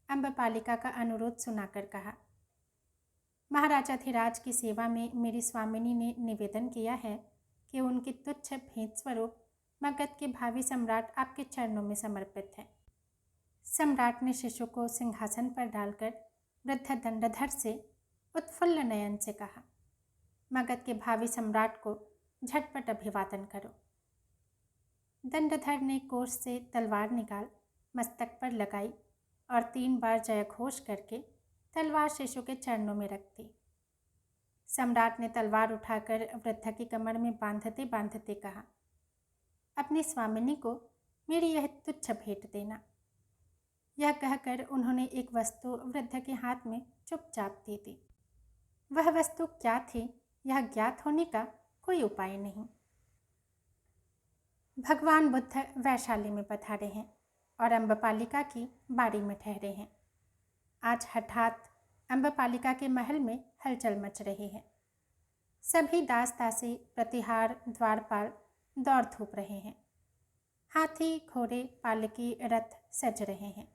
अम्बपालिका का अनुरोध सुनाकर कहा, महाराजाधिराज की सेवा में मेरी स्वामिनी ने निवेदन किया है कि उनकी तुच्छ भेंट स्वरूप मगध के भावी सम्राट आपके चरणों में समर्पित है। सम्राट ने शिशु को सिंहासन पर डालकर वृद्ध दंडधर से उत्फुल्ल नयन से कहा, मगध के भावी सम्राट को झटपट अभिवादन करो। दंडधर ने कोष से तलवार निकाल मस्तक पर लगाई और 3 बार जयघोष करके तलवार शिशु के चरणों में रख दी। सम्राट ने तलवार उठाकर वृद्ध की कमर में बांधते बांधते कहा, अपनी स्वामिनी को मेरी यह तुच्छ भेंट देना। यह कहकर उन्होंने एक वस्तु वृद्ध के हाथ में चुपचाप दे दी। वह वस्तु क्या थी यह ज्ञात होने का कोई उपाय नहीं। भगवान बुद्ध वैशाली में पधारे हैं और अम्बपालिका की बाड़ी में ठहरे हैं। आज हठात अम्बपालिका के महल में हलचल मच रही है। सभी दास दासी, प्रतिहार, द्वारपाल दौड़ धूप रहे हैं। हाथी, घोड़े, पालकी, रथ सज रहे हैं।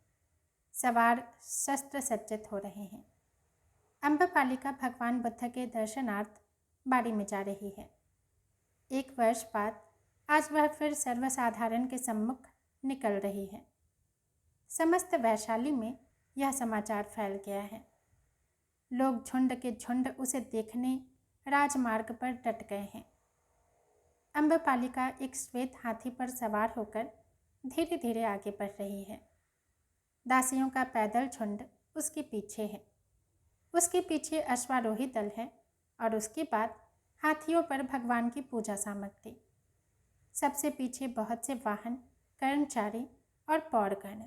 सवार शस्त्र सज्जित हो रहे हैं। अम्बपालिका भगवान बुद्ध के दर्शनार्थ बाड़ी में जा रही है। 1 वर्ष बाद आज वह फिर सर्वसाधारण के सम्मुख निकल रही है। समस्त वैशाली में यह समाचार फैल गया है। लोग झुंड के झुंड उसे देखने राजमार्ग पर डट गए हैं। अम्बपालिका एक श्वेत हाथी पर सवार होकर धीरे धीरे आगे बढ़ रही है। दासियों का पैदल झुंड उसके पीछे है। उसके पीछे अश्वारोही दल है और उसके बाद हाथियों पर भगवान की पूजा सामग्री। सबसे पीछे बहुत से वाहन, कर्मचारी और पौरगण।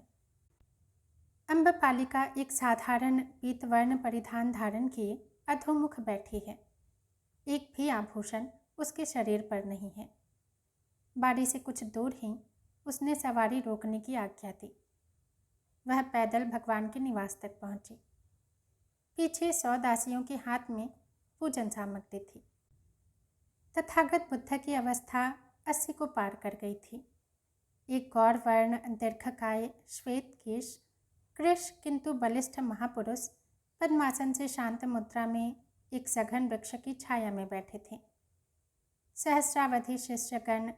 अम्बपालिका एक साधारण पीतवर्ण परिधान धारण किए अधोमुख बैठी है। एक भी आभूषण उसके शरीर पर नहीं है। बाड़ी से कुछ दूर ही उसने सवारी रोकने की आज्ञा दी। वह पैदल भगवान के निवास तक पहुंची। पीछे 100 दासियों के हाथ में पूजन सामग्री थी। तथागत बुद्ध की अवस्था 80 को पार कर गई थी। एक गौरवर्ण, दीर्घकाय, श्वेत केश, कृश किंतु बलिष्ठ महापुरुष पद्मासन से शांत मुद्रा में एक सघन वृक्ष की छाया में बैठे थे। सहस्रावधि शिष्यगण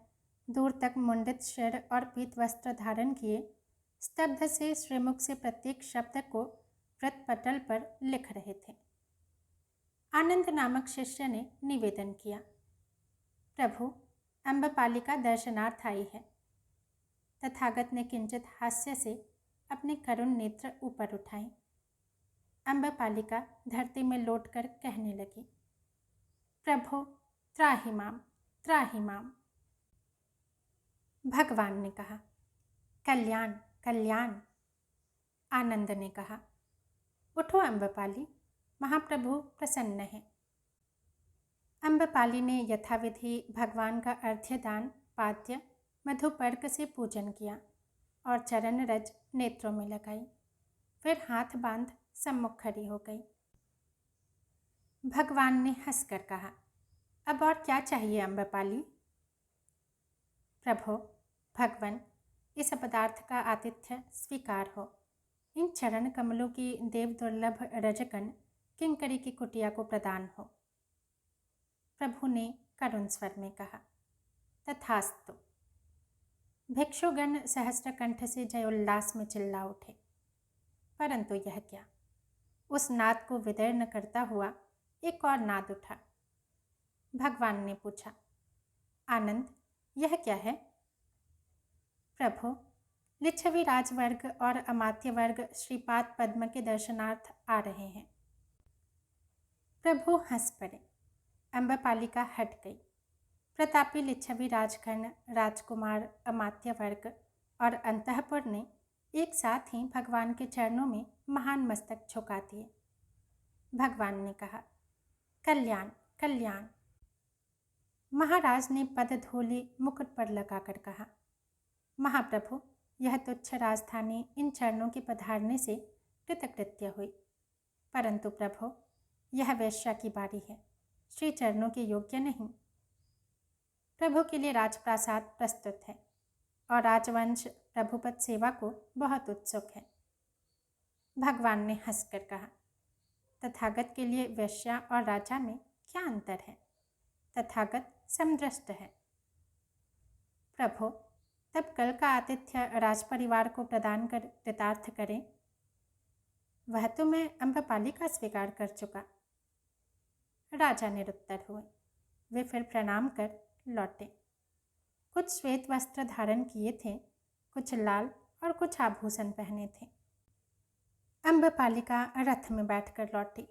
दूर तक मुंडित शिर और पीत वस्त्र धारण किए स्तब्ध से श्रीमुख से प्रत्येक शब्द को व्रतपटल पर लिख रहे थे। आनंद नामक शिष्य ने निवेदन किया, प्रभु, अम्बपालिका दर्शनार्थ आई है। तथागत ने किंचित हास्य से अपने करुण नेत्र ऊपर उठाए। अम्बपालिका धरती में लौटकर कहने लगी, प्रभु, त्राहि माम, त्राहि माम। भगवान ने कहा, कल्याण, कल्याण। आनंद ने कहा। उठो अम्बपाली, महाप्रभु प्रसन्न हैं। अम्बपाली ने यथाविधि भगवान का अर्घ्यदान पाद्य मधुपर्क से पूजन किया और चरण रज नेत्रों में लगाई। फिर हाथ बांध सम्मुख खड़ी हो गई। भगवान ने हंसकर कहा, अब और क्या चाहिए अम्बपाली? प्रभो, भगवान, इस पदार्थ का आतिथ्य स्वीकार हो। इन चरण कमलों की देव दुर्लभ रजकन किंकरी की कुटिया को प्रदान हो। प्रभु ने करुण स्वर में कहा, तथास्तु। भिक्षुगण सहस्त्र कंठ से जय उल्लास में चिल्ला उठे। परंतु यह क्या? उस नाद को विदीर्ण करता हुआ एक और नाद उठा। भगवान ने पूछा, आनंद, यह क्या है? प्रभु, लिच्छवी राजवर्ग और अमात्य वर्ग श्रीपाद पद्म के दर्शनार्थ आ रहे हैं। प्रभु हंस पड़े। अम्बपालिका हट गई। प्रतापी लिच्छवी राजगण, राजकुमार, अमात्य वर्ग और अंतःपुर ने एक साथ ही भगवान के चरणों में महान मस्तक झुका दिए। भगवान ने कहा, कल्याण कल्याण। महाराज ने पदधूलि मुकुट पर लगाकर कहा, महाप्रभु, यह तुच्छ राजधानी इन चरणों के पधारने से कृतकृत्य हुई। परंतु प्रभु, यह वेश्या की बारी है, श्री चरणों के योग्य नहीं। प्रभु के लिए राजप्रासाद प्रस्तुत है और राजवंश प्रभुपद सेवा को बहुत उत्सुक है। भगवान ने हंसकर कहा, तथागत के लिए वेश्या और राजा में क्या अंतर है? तथागत समदृष्ट है। प्रभु, तब कल का आतिथ्य राजपरिवार को प्रदान कर कृतार्थ करें। वह तो मैं अम्बपाली का स्वीकार कर चुका। राजा निरुत्तर हुए। वे फिर प्रणाम कर लौटे। कुछ श्वेत वस्त्र धारण किए थे, कुछ लाल और कुछ आभूषण पहने थे। अम्बपालिका रथ में बैठकर लौटी।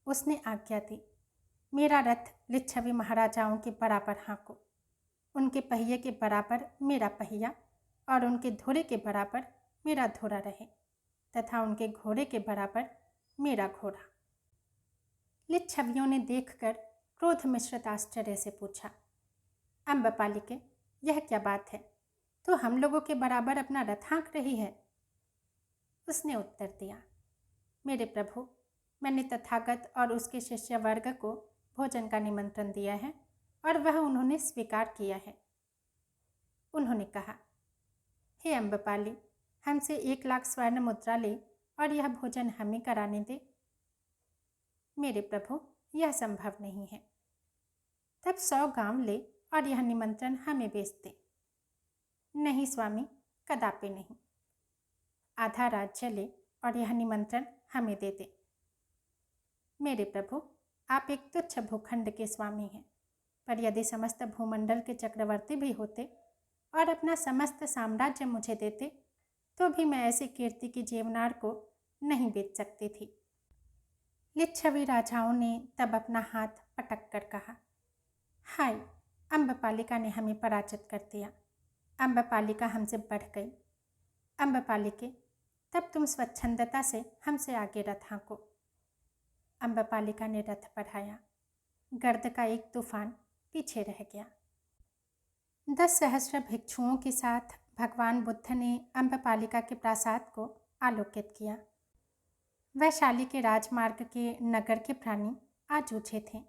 उसने आज्ञा दी, मेरा रथ लिच्छवी महाराजाओं के बराबर हाँको, उनके पहिए के बराबर मेरा पहिया और उनके धुरे के बराबर मेरा धुरा रहे तथा उनके घोड़े के बराबर मेरा घोड़ा। लिच्छवियों ने देखकर क्रोध मिश्रित आश्चर्य से पूछा, अम्बपालिके, यह क्या बात है? तो हम लोगों के बराबर अपना रथ हाँक रही है। उसने उत्तर दिया, मेरे प्रभु, मैंने तथागत और उसके शिष्य वर्ग को भोजन का निमंत्रण दिया है और वह उन्होंने स्वीकार किया है। उन्होंने कहा, हे अम्बपाली, हमसे 1,00,000 स्वर्ण मुद्रा ले और यह भोजन हमें कराने दे। मेरे प्रभु, यह संभव नहीं है। तब 100 गांव ले और यह निमंत्रण हमें बेच दे। नहीं स्वामी, कदापि नहीं। आधा राज्य ले और यह निमंत्रण हमें दे दे। मेरे प्रभु, आप एक तुच्छ भूखंड के स्वामी हैं, पर यदि समस्त भूमंडल के चक्रवर्ती भी होते और अपना समस्त साम्राज्य मुझे देते, तो भी मैं ऐसी कीर्ति की जेवनार को नहीं बेच सकती थी। लिच्छवी राजाओं ने तब अपना हाथ पटक कर कहा, हाय, अम्बपालिका ने हमें पराजित कर दिया। अम्बपालिका हमसे बढ़ गई। अम्बपालिके, तब तुम स्वच्छंदता से हमसे आगे रथ हाँको। अम्बपालिका ने रथ बढ़ाया। गर्द का एक तूफान पीछे रह गया। 10 सहस्र भिक्षुओं के साथ भगवान बुद्ध ने अम्बपालिका के प्रासाद को आलोकित किया। वैशाली के राजमार्ग के नगर के प्राणी आज उठे थे।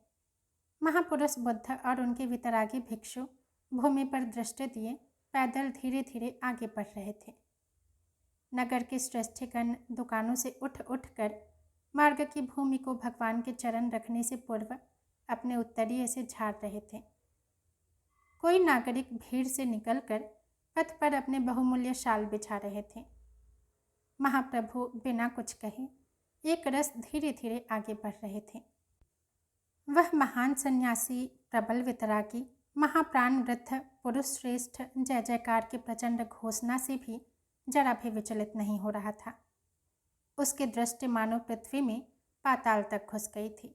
महापुरुष बुद्ध और उनके वितरागी भिक्षु भूमि पर दृष्टि दिए पैदल धीरे धीरे आगे बढ़ रहे थे। नगर के श्रेष्ठगण दुकानों से उठ उठ कर मार्ग की भूमि को भगवान के चरण रखने से पूर्व अपने उत्तरीय से झाड़ रहे थे। कोई नागरिक भीड़ से निकलकर पथ पर अपने बहुमूल्य शाल बिछा रहे थे। महाप्रभु बिना कुछ कहे एक रस धीरे धीरे आगे बढ़ रहे थे। वह महान सन्यासी, प्रबल वितरागी, महाप्राण वृद्ध पुरुष श्रेष्ठ जय जयकार के प्रचंड घोषणा से भी जरा भी विचलित नहीं हो रहा था। उसकी दृष्टि मानो पृथ्वी में पाताल तक घुस गई थी।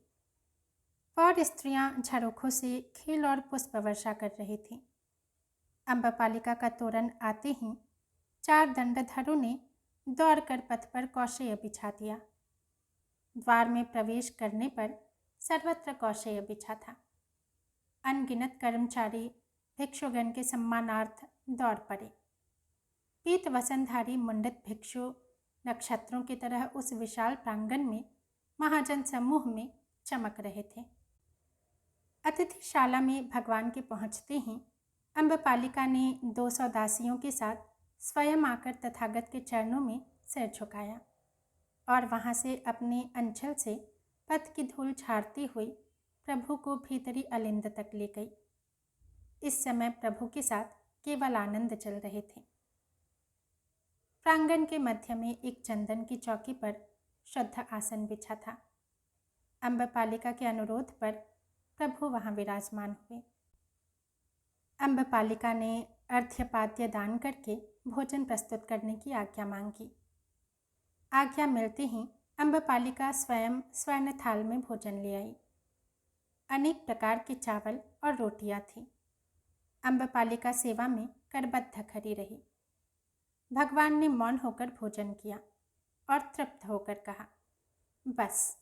और स्त्रियां झरोखों से खील और पुष्प वर्षा कर रही थीं। अम्बपालिका का तोरण आते ही 4 दंडधरों ने दौड़कर पथ पर कौशेय बिछा दिया। द्वार में प्रवेश करने पर सर्वत्र कौशेय बिछा था। अनगिनत कर्मचारी भिक्षुगण के सम्मानार्थ दौड़ पड़े। पीत वसनधारी मुंडित भिक्षु नक्षत्रों की तरह उस विशाल प्रांगण में महाजन समूह में चमक रहे थे। अतिथिशाला में भगवान के पहुंचते ही अम्बपालिका ने 200 दासियों के साथ स्वयं आकर तथागत के चरणों में सिर झुकाया और वहां से अपने अंचल से पथ की धूल झाड़ती हुई प्रभु को भीतरी अलिंद तक ले गई। इस समय प्रभु के साथ केवल आनंद चल रहे थे। प्रांगण के मध्य में एक चंदन की चौकी पर शुद्ध आसन बिछा था। अम्बपालिका के अनुरोध पर प्रभु वहां विराजमान हुए। अम्बपालिका ने अर्घ्यपाद्य दान करके भोजन प्रस्तुत करने की आज्ञा मांगी। आज्ञा मिलते ही अम्बपालिका स्वयं स्वर्ण थाल में भोजन ले आई। अनेक प्रकार के चावल और रोटियां थीं। अम्बपालिका सेवा में करबद्ध खड़ी रही। भगवान ने मौन होकर भोजन किया और तृप्त होकर कहा, बस।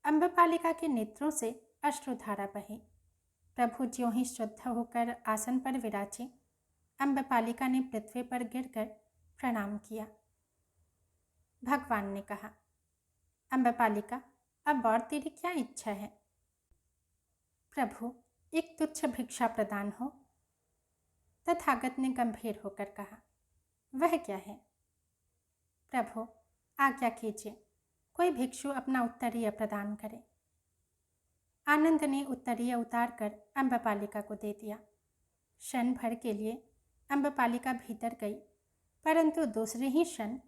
अम्बपालिका के नेत्रों से अश्रुधारा बही। प्रभु ज्यों ही शुद्ध होकर आसन पर विराजे, अम्बपालिका ने पृथ्वी पर गिरकर प्रणाम किया। भगवान ने कहा, अम्बपालिका, अब और तेरी क्या इच्छा है? प्रभु, एक तुच्छ भिक्षा प्रदान हो। तथागत ने गंभीर होकर कहा, वह क्या है? प्रभु, आज्ञा कीजिए, कोई भिक्षु अपना उत्तरीय प्रदान करे। आनंद ने उत्तरीय उतार कर अम्बपालिका को दे दिया। क्षण भर के लिए अम्बपालिका भीतर गई, परंतु दूसरे ही क्षण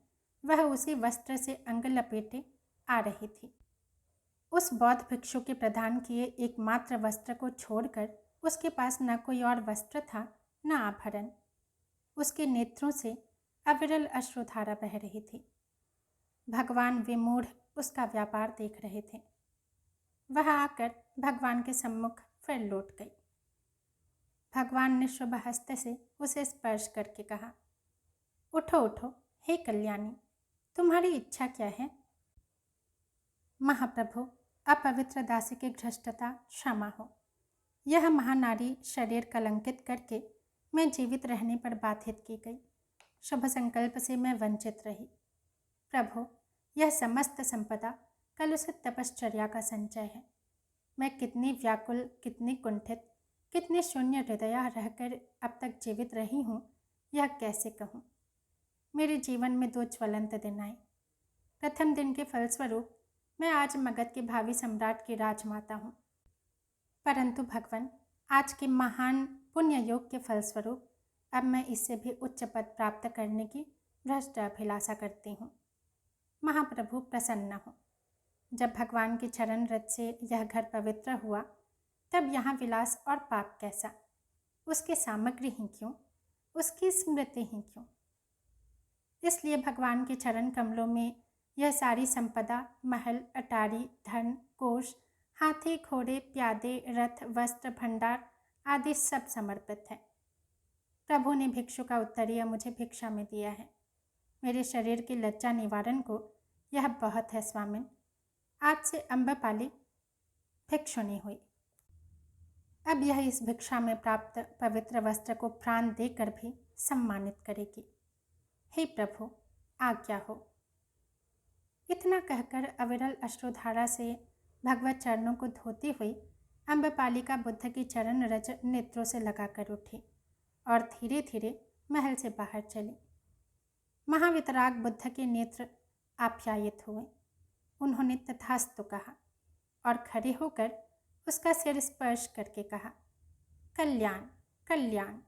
वह उसी वस्त्र से अंग लपेटे आ रही थी। उस बौद्ध भिक्षु के प्रदान किए एकमात्र वस्त्र को छोड़कर उसके पास न कोई और वस्त्र था न आभरण। उसके नेत्रों से अविरल अश्रुधारा बह रही थी। भगवान विमूढ़ उसका व्यापार देख रहे थे। वह आकर भगवान के सम्मुख फिर लौट गई। भगवान ने शुभ हस्त से उसे स्पर्श करके कहा, उठो उठो, हे कल्याणी, तुम्हारी इच्छा क्या है? महाप्रभु, अपवित्र दासी की भ्रष्टता क्षमा हो। यह महानारी शरीर कलंकित करके मैं जीवित रहने पर बाधित की गई। शुभ संकल्प से मैं वंचित रही। प्रभु, यह समस्त संपदा कलुषित तपश्चर्या का संचय है। मैं कितनी व्याकुल, कितनी कुंठित, कितने शून्य हृदया रहकर अब तक जीवित रही हूँ, यह कैसे कहूँ। मेरे जीवन में 2 ज्वलंत दिन आए। प्रथम दिन के फलस्वरूप मैं आज मगध के भावी सम्राट की राजमाता हूँ, परंतु भगवान, आज के महान पुण्य योग के फलस्वरूप अब मैं इससे भी उच्च पद प्राप्त करने की भ्रष्ट अभिलाषा करती हूँ। महाप्रभु प्रसन्न हो। जब भगवान के चरण रज से यह घर पवित्र हुआ, तब यहाँ विलास और पाप कैसा? उसके सामग्री ही क्यों, उसकी स्मृति ही क्यों? इसलिए भगवान के चरण कमलों में यह सारी संपदा, महल, अटारी, धन, कोष, हाथी, घोड़े, प्यादे, रथ, वस्त्र, भंडार आदि सब समर्पित है। प्रभु ने भिक्षु का उत्तरीय मुझे भिक्षा में दिया है। मेरे शरीर की लज्जा निवारण को यह बहुत है स्वामिन। आज से अम्बपाली भिक्षुनी हुई। अब यह इस भिक्षा में प्राप्त पवित्र वस्त्र को प्राण देकर भी सम्मानित करेगी। हे प्रभु, आज्ञा हो। इतना कहकर अविरल अश्रुधारा से भगवत चरणों को धोती हुई अम्बपालिका बुद्ध की चरण रज नेत्रों से लगाकर उठी और धीरे धीरे महल से बाहर चली। महावितराग बुद्ध के नेत्र आप्यायित हुए। उन्होंने तथास्तु कहा और खड़े होकर उसका सिर स्पर्श करके कहा, कल्याण कल्याण।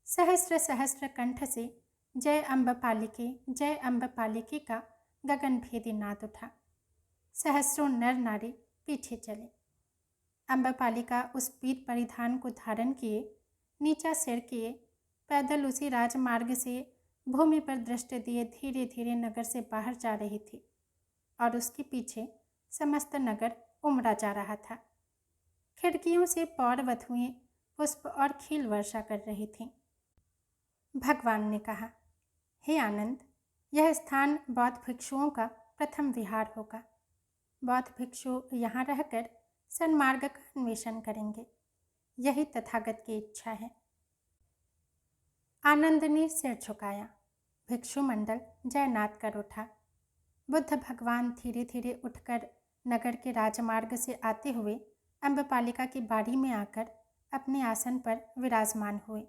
सहस्र सहस्र कंठ से जय अम्बपालिके का गगनभेदी नाद उठा। सहस्रों नर नारी पीछे चले। अम्बपालिका उस पीत परिधान को धारण किए, नीचा सिर किए, पैदल उसी राजमार्ग से भूमि पर दृष्टि दिए धीरे धीरे नगर से बाहर जा रही थी और उसके पीछे समस्त नगर उमड़ा जा रहा था। खिड़कियों से पौर वधुएं पुष्प और खील वर्षा कर रही थीं। भगवान ने कहा, हे आनंद, यह स्थान बौद्ध भिक्षुओं का प्रथम विहार होगा। बौद्ध भिक्षु यहाँ रहकर सन्मार्ग का अन्वेषण करेंगे। यही तथागत की इच्छा है। आनंद ने सिर झुकाया। भिक्षु मंडल जयनाद कर उठा। बुद्ध भगवान धीरे धीरे उठकर नगर के राजमार्ग से आते हुए अम्बपालिका की बाड़ी में आकर अपने आसन पर विराजमान हुए।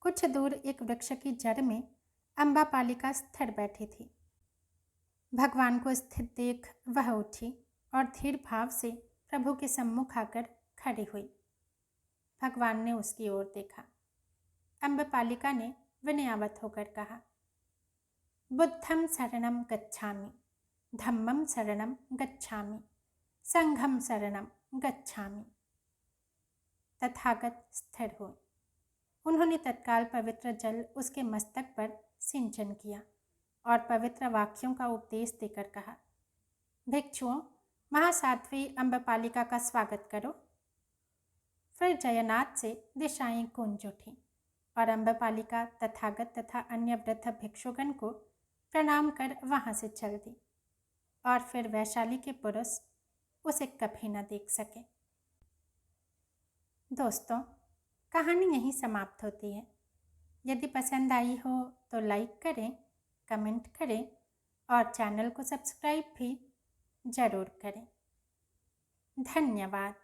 कुछ दूर एक वृक्ष की जड़ में अम्बपालिका स्थिर बैठी थी। भगवान को स्थित देख वह उठी और धीर भाव से प्रभु के सम्मुख आकर खड़ी हुई। भगवान ने उसकी ओर देखा। अम्बपालिका ने विनयावत होकर कहा, बुद्धं शरणं गच्छामि, धम्मं शरणं गच्छामि, संघं शरणं गच्छामि। तथागत स्थिर हुए। उन्होंने तत्काल पवित्र जल उसके मस्तक पर सिंचन किया और पवित्र वाक्यों का उपदेश देकर कहा, भिक्षुओं, महासाध्वी अम्बपालिका का स्वागत करो। फिर जयनाथ से दिशाएं गूंज उठीं और अम्बपालिका तथागत तथा अन्य वृद्ध भिक्षुगण को प्रणाम कर वहां से चल दी और फिर वैशाली के पुरुष उसे कभी न देख सके। दोस्तों, कहानी यहीं समाप्त होती है। यदि पसंद आई हो तो लाइक करें, कमेंट करें और चैनल को सब्सक्राइब भी ज़रूर करें। धन्यवाद।